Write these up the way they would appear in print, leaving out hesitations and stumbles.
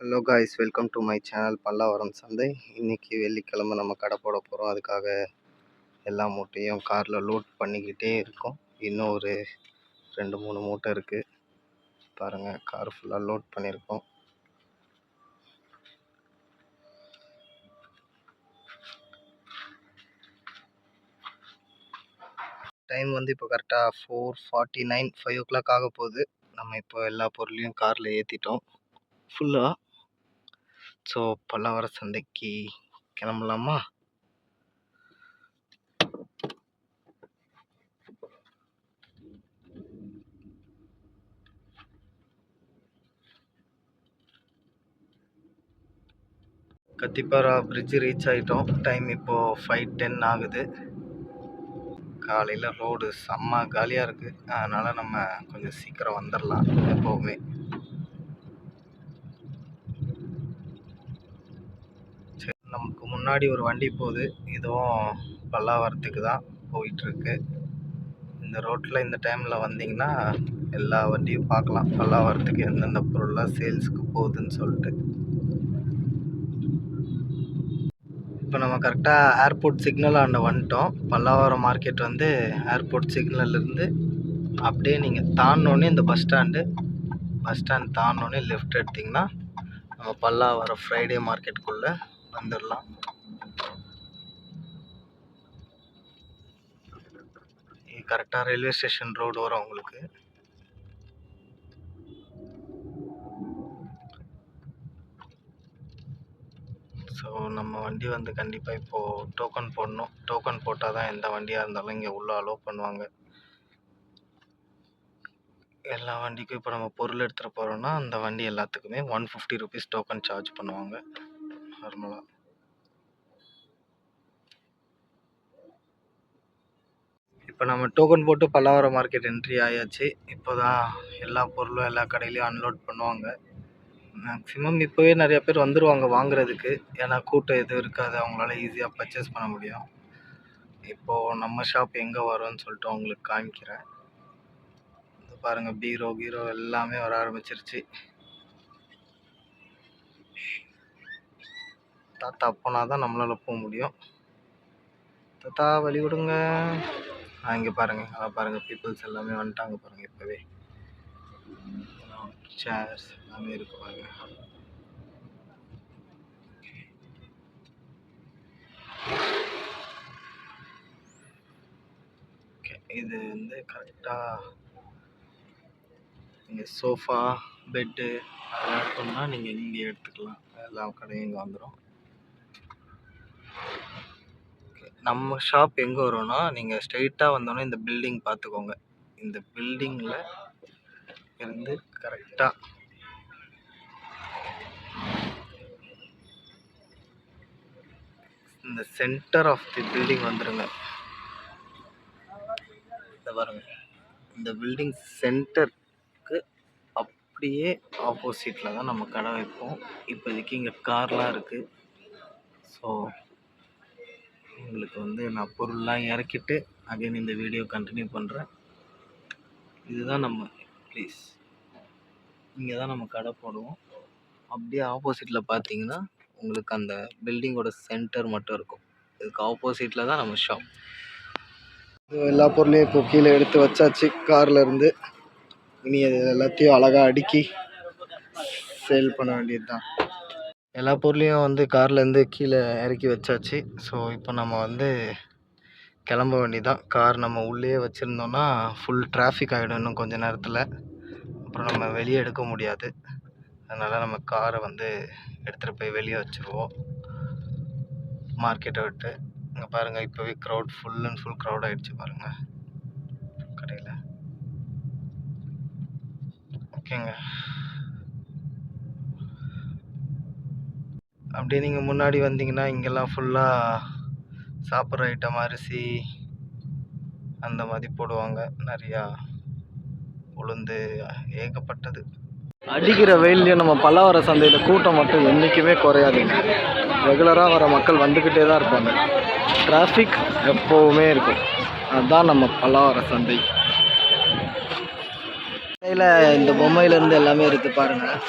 Hello guys, welcome to my channel Pallavaram சந்தை. இன்றைக்கி வெள்ளிக்கிழமை நம்ம கடை போட போகிறோம். அதுக்காக எல்லா மூட்டையும் காரில் லோட் பண்ணிக்கிட்டே இருக்கோம். இன்னும் ஒரு 2-3 மூட்டை இருக்குது. பாருங்கள், கார் ஃபுல்லாக லோட் பண்ணியிருக்கோம். டைம் வந்து இப்போ கரெக்டாக 4:49, 5 o'clock ஆக போகுது. நம்ம இப்போ எல்லா பொருளையும் காரில் ஏற்றிட்டோம் ஃபுல்லாக. ஸோ பல்லாவரம் சந்தைக்கு கிளம்பலாமா? கத்திப்பாரா பிரிட்ஜு ரீச் ஆகிட்டோம். டைம் இப்போது 5:10 ஆகுது. காலையில் ரோடு செம்ம காலியாக இருக்குது. அதனால் நம்ம கொஞ்சம் சீக்கிரம் வந்துடலாம். எப்போவுமே சரி, நமக்கு முன்னாடி ஒரு வண்டி போகுது. இதுவும் பல்லாவரத்துக்கு தான் போயிட்டுருக்கு. இந்த ரோட்டில் இந்த டைமில் வந்தீங்கன்னா எல்லா வண்டியும் பார்க்கலாம். பல்லாவரத்துக்கு எந்தெந்த பொருள்லாம் சேல்ஸுக்கு போகுதுன்னு சொல்லிட்டு. இப்போ நம்ம கரெக்டாக ஏர்போர்ட் சிக்னல் ஆண்ட வந்துட்டோம். பல்லாவரம் மார்க்கெட் வந்து ஏர்போர்ட் சிக்னல்லேருந்து அப்படியே நீங்கள் தாண்டினோடனே இந்த பஸ் ஸ்டாண்ட் தாண்டினோடனே லெஃப்ட் எடுத்திங்கன்னா நம்ம பல்லாவரம் ஃப்ரைடே மார்க்கெட்டுக்குள்ளே வந்துடலாம். கரெக்டாக ரயில்வே ஸ்டேஷன் ரோடு வரும் உங்களுக்கு. ஸோ நம்ம வண்டி வந்து கண்டிப்பாக இப்போது டோக்கன் போடணும். டோக்கன் போட்டால் தான் எந்த வண்டியாக இருந்தாலும் இங்கே உள்ளே அலோவ் பண்ணுவாங்க. எல்லா வண்டிக்கும் இப்போ நம்ம பொருள் எடுத்துகிட்டு போகிறோன்னா அந்த வண்டி எல்லாத்துக்குமே 150 rupees டோக்கன் சார்ஜ் பண்ணுவாங்க நார்மலாக. இப்போ நம்ம டோக்கன் போட்டு பல்லாவரம் மார்க்கெட் என்ட்ரி ஆயாச்சு. இப்போ தான் எல்லா பொருளும் எல்லா கடையிலையும் அன்லோட் பண்ணுவாங்க. மேக்ஸிமம் இப்போவே நிறைய பேர் வந்துடுவாங்க வாங்குறதுக்கு. ஏன்னா கூட்டம் எதுவும் இருக்காது, அவங்களால ஈஸியாக பர்ச்சேஸ் பண்ண முடியும். இப்போது நம்ம ஷாப் எங்கே வரும்னு சொல்லிட்டு உங்களுக்கு காமிக்கிறேன். பாருங்கள், பீரோ கீரோ எல்லாமே வர ஆரம்பிச்சிருச்சு. தாத்தா போனால் தான் நம்மளால் போக முடியும். தாத்தா வழி விடுங்க. இங்கே பாருங்கள், அதை பாருங்கள், பீப்புள்ஸ் எல்லாமே வந்துட்டாங்க பாருங்கள். இப்போவே சேர்ஸ் எல்லாமே இருக்கு பாருங்கள். ஓகே, இது வந்து கரெக்டாக நீங்கள் சோஃபா பெட்டு அதெல்லாம் எடுத்தோம்னா நீங்கள் இங்கே எடுத்துக்கலாம். எல்லா கடையும் இங்கே வந்துடும். நம்ம ஷாப் எங்கே வரும்னா, நீங்கள் ஸ்ட்ரைட்டாக வந்தோன்னே இந்த பில்டிங் பார்த்துக்கோங்க. இந்த பில்டிங்கில் இருந்து கரெக்டாக இந்த சென்டர் ஆஃப் தி பில்டிங் வந்துடுங்க. இந்த பாருங்க, இந்த பில்டிங் சென்டருக்கு அப்படியே ஆப்போசிட்டில் தான் நம்ம கடை வைப்போம். இப்போதைக்கு இங்கே கார்லாம் இருக்குது. ஸோ உங்களுக்கு வந்து நான் பொருள்லாம் இறக்கிட்டு அகைன் இந்த வீடியோ கண்டினியூ பண்ணுறேன். இதுதான் நம்ம ப்ளீஸ், இங்கே தான் நம்ம கடை போடுவோம். அப்படியே ஆப்போசிட்டில் பார்த்தீங்கன்னா உங்களுக்கு அந்த பில்டிங்கோட சென்டர் மட்டும் இருக்கும். இதுக்கு ஆப்போசிட்டில் தான் நம்ம ஷாப். எல்லா பொருளையும் இப்போ கீழே எடுத்து வச்சாச்சு காரில் இருந்து. இனி அது எல்லாத்தையும் அழகாக அடுக்கி சேல் பண்ண வேண்டியது தான். எல்லா பொருளையும் வந்து கார்லேருந்து கீழே இறக்கி வச்சாச்சு. ஸோ இப்போ நம்ம வந்து கிளம்ப வேண்டியதான். கார் நம்ம உள்ளே வச்சுருந்தோன்னா ஃபுல் டிராஃபிக் ஆகிடும் இன்னும் கொஞ்சம் நேரத்தில். அப்புறம் நம்ம வெளியே எடுக்க முடியாது. அதனால் நம்ம காரை வந்து எடுத்துகிட்டு போய் வெளியே வச்சுருவோம் மார்க்கெட்டை விட்டு. இங்கே பாருங்கள், இப்போவே crowd full and full crowd ஆகிடுச்சு பாருங்கள் கடையில். ஓகேங்க, அப்படியே நீங்கள் முன்னாடி வந்தீங்கன்னா இங்கெல்லாம் ஃபுல்லாக சாப்பிட்ற ஐட்டம், அரிசி அந்த மாதிரி போடுவாங்க. நிறையா உளுந்து, ஏகப்பட்டது. அடிக்கிற வெயிலையும் நம்ம பல்லாவரம் சந்தையில் கூட்டம் மட்டும் என்றைக்குமே குறையாதுங்க. ரெகுலராக வர மக்கள் வந்துக்கிட்டே தான் இருப்பாங்க. டிராஃபிக் எப்போவுமே இருக்கும். அதுதான் நம்ம பல்லாவரம் சந்தை. இந்த பொம்மையிலேருந்து எல்லாமே இருக்குது பாருங்கள்.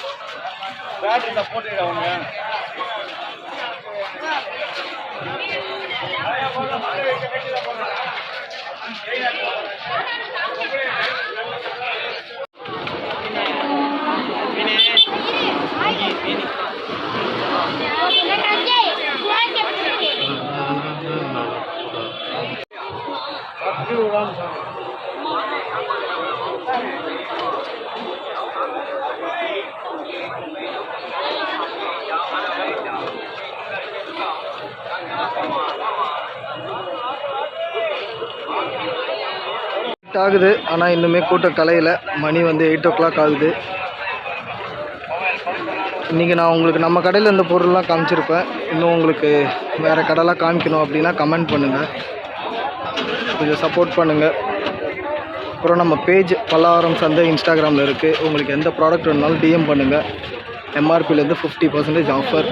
ஆகுது. ஆனால் இன்னுமே கூட்டம் கலையில். மணி வந்து 8 o'clock ஆகுது. இன்றைக்கி நான் உங்களுக்கு நம்ம கடையில் இந்த பொருள்லாம் காமிச்சிருப்பேன். இன்னும் உங்களுக்கு வேறு கடைலாம் காமிக்கணும் அப்படின்னா கமெண்ட் பண்ணுங்கள், கொஞ்சம் சப்போர்ட் பண்ணுங்கள். அப்புறம் நம்ம பேஜ் பல்லாவரம் சந்தை இன்ஸ்டாகிராமில் இருக்குது. உங்களுக்கு எந்த ப்ராடக்ட் வேணுனாலும் டிஎம் பண்ணுங்கள். எம்ஆர்பிலேருந்து 50% ஆஃபர்.